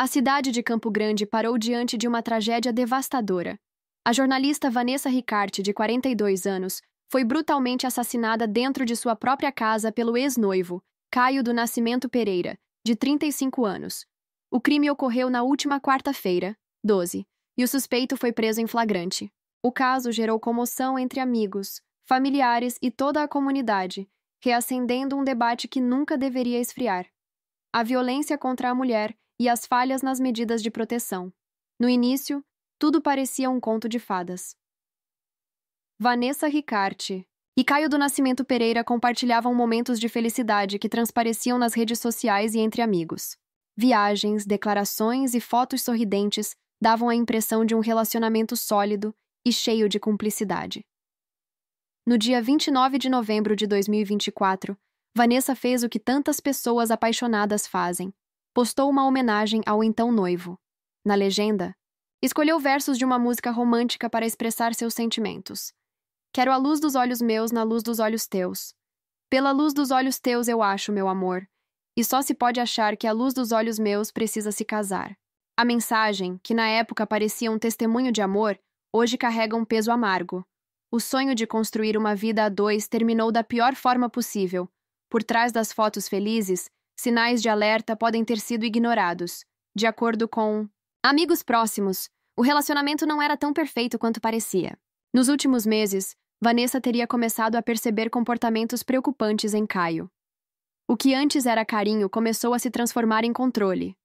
A cidade de Campo Grande parou diante de uma tragédia devastadora. A jornalista Vanessa Ricarte, de 42 anos, foi brutalmente assassinada dentro de sua própria casa pelo ex-noivo, Caio do Nascimento Pereira, de 35 anos. O crime ocorreu na última quarta-feira, 12, e o suspeito foi preso em flagrante. O caso gerou comoção entre amigos, familiares e toda a comunidade, reacendendo um debate que nunca deveria esfriar: a violência contra a mulher e as falhas nas medidas de proteção. No início, tudo parecia um conto de fadas. Vanessa Ricarte e Caio do Nascimento Pereira compartilhavam momentos de felicidade que transpareciam nas redes sociais e entre amigos. Viagens, declarações e fotos sorridentes davam a impressão de um relacionamento sólido e cheio de cumplicidade. No dia 29 de novembro de 2024, Vanessa fez o que tantas pessoas apaixonadas fazem: postou uma homenagem ao então noivo. Na legenda, escolheu versos de uma música romântica para expressar seus sentimentos. Quero a luz dos olhos meus na luz dos olhos teus. Pela luz dos olhos teus eu acho, meu amor. E só se pode achar que a luz dos olhos meus precisa se casar. A mensagem, que na época parecia um testemunho de amor, hoje carrega um peso amargo. O sonho de construir uma vida a dois terminou da pior forma possível. Por trás das fotos felizes, sinais de alerta podem ter sido ignorados. De acordo com amigos próximos, o relacionamento não era tão perfeito quanto parecia. Nos últimos meses, Vanessa teria começado a perceber comportamentos preocupantes em Caio. O que antes era carinho começou a se transformar em controle.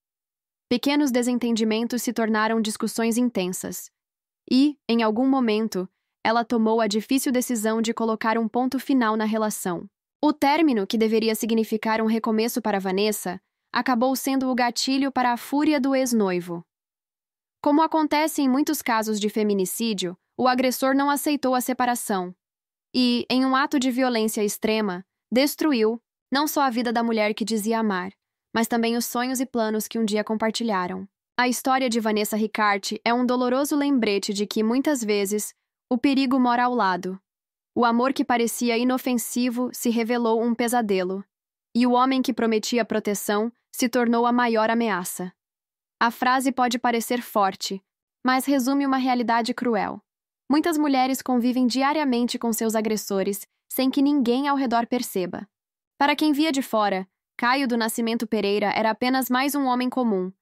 Pequenos desentendimentos se tornaram discussões intensas. E, em algum momento, ela tomou a difícil decisão de colocar um ponto final na relação. O término, que deveria significar um recomeço para Vanessa, acabou sendo o gatilho para a fúria do ex-noivo. Como acontece em muitos casos de feminicídio, o agressor não aceitou a separação e, em um ato de violência extrema, destruiu não só a vida da mulher que dizia amar, mas também os sonhos e planos que um dia compartilharam. A história de Vanessa Ricarte é um doloroso lembrete de que, muitas vezes, o perigo mora ao lado. O amor que parecia inofensivo se revelou um pesadelo, e o homem que prometia proteção se tornou a maior ameaça. A frase pode parecer forte, mas resume uma realidade cruel. Muitas mulheres convivem diariamente com seus agressores, sem que ninguém ao redor perceba. Para quem via de fora, Caio do Nascimento Pereira era apenas mais um homem comum,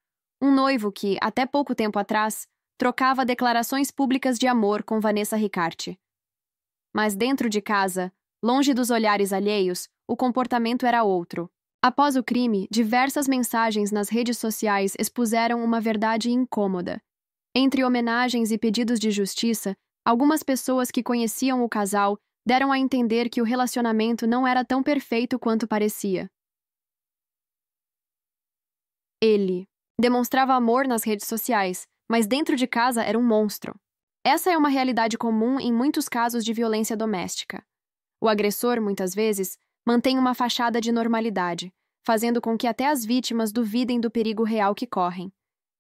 um noivo que, até pouco tempo atrás, trocava declarações públicas de amor com Vanessa Ricarte. Mas dentro de casa, longe dos olhares alheios, o comportamento era outro. Após o crime, diversas mensagens nas redes sociais expuseram uma verdade incômoda. Entre homenagens e pedidos de justiça, algumas pessoas que conheciam o casal deram a entender que o relacionamento não era tão perfeito quanto parecia. Ele demonstrava amor nas redes sociais, mas dentro de casa era um monstro. Essa é uma realidade comum em muitos casos de violência doméstica. O agressor, muitas vezes, mantém uma fachada de normalidade, fazendo com que até as vítimas duvidem do perigo real que correm.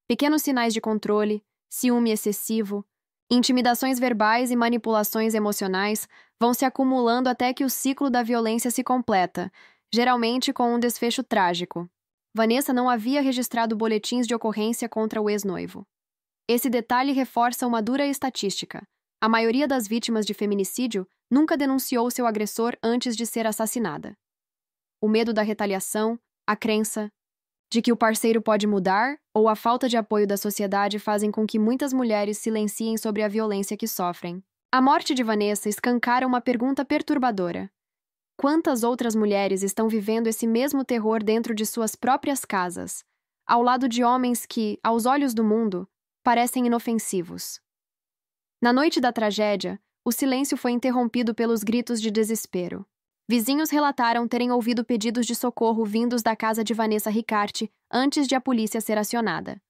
Pequenos sinais de controle, ciúme excessivo, intimidações verbais e manipulações emocionais vão se acumulando até que o ciclo da violência se completa, geralmente com um desfecho trágico. Vanessa não havia registrado boletins de ocorrência contra o ex-noivo. Esse detalhe reforça uma dura estatística. A maioria das vítimas de feminicídio nunca denunciou seu agressor antes de ser assassinada. O medo da retaliação, a crença de que o parceiro pode mudar ou a falta de apoio da sociedade fazem com que muitas mulheres silenciem sobre a violência que sofrem. A morte de Vanessa escancara uma pergunta perturbadora. Quantas outras mulheres estão vivendo esse mesmo terror dentro de suas próprias casas, ao lado de homens que, aos olhos do mundo, parecem inofensivos? Na noite da tragédia, o silêncio foi interrompido pelos gritos de desespero. Vizinhos relataram terem ouvido pedidos de socorro vindos da casa de Vanessa Ricarte antes de a polícia ser acionada.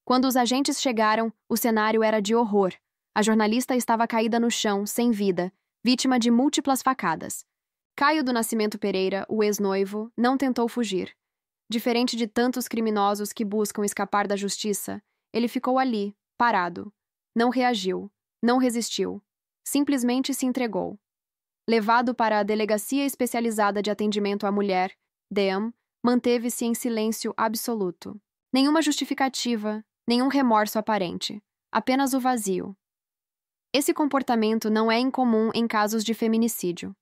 Quando os agentes chegaram, o cenário era de horror. A jornalista estava caída no chão, sem vida, vítima de múltiplas facadas. Caio do Nascimento Pereira, o ex-noivo, não tentou fugir. Diferente de tantos criminosos que buscam escapar da justiça, ele ficou ali, parado. Não reagiu, não resistiu. Simplesmente se entregou. Levado para a Delegacia Especializada de Atendimento à Mulher, DEAM, manteve-se em silêncio absoluto. Nenhuma justificativa, nenhum remorso aparente. Apenas o vazio. Esse comportamento não é incomum em casos de feminicídio.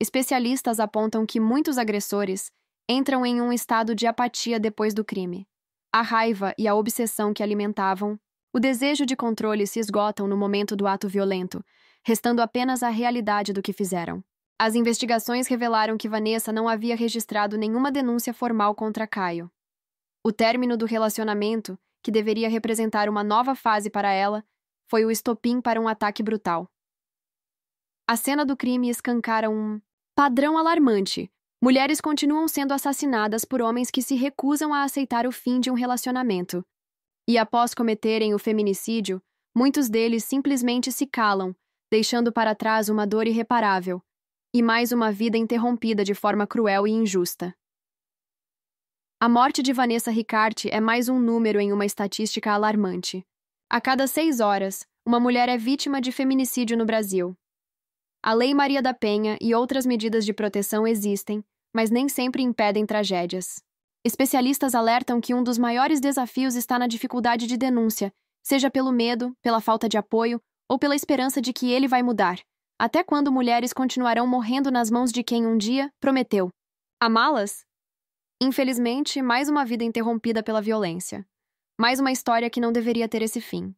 Especialistas apontam que muitos agressores entram em um estado de apatia depois do crime. A raiva e a obsessão que alimentavam, o desejo de controle se esgotam no momento do ato violento, restando apenas a realidade do que fizeram. As investigações revelaram que Vanessa não havia registrado nenhuma denúncia formal contra Caio. O término do relacionamento, que deveria representar uma nova fase para ela, foi o estopim para um ataque brutal. A cena do crime escancara um padrão alarmante. Mulheres continuam sendo assassinadas por homens que se recusam a aceitar o fim de um relacionamento. E após cometerem o feminicídio, muitos deles simplesmente se calam, deixando para trás uma dor irreparável e mais uma vida interrompida de forma cruel e injusta. A morte de Vanessa Ricarte é mais um número em uma estatística alarmante. A cada 6 horas, uma mulher é vítima de feminicídio no Brasil. A Lei Maria da Penha e outras medidas de proteção existem, mas nem sempre impedem tragédias. Especialistas alertam que um dos maiores desafios está na dificuldade de denúncia, seja pelo medo, pela falta de apoio ou pela esperança de que ele vai mudar. Até quando mulheres continuarão morrendo nas mãos de quem um dia prometeu amá-las? Infelizmente, mais uma vida interrompida pela violência. Mais uma história que não deveria ter esse fim.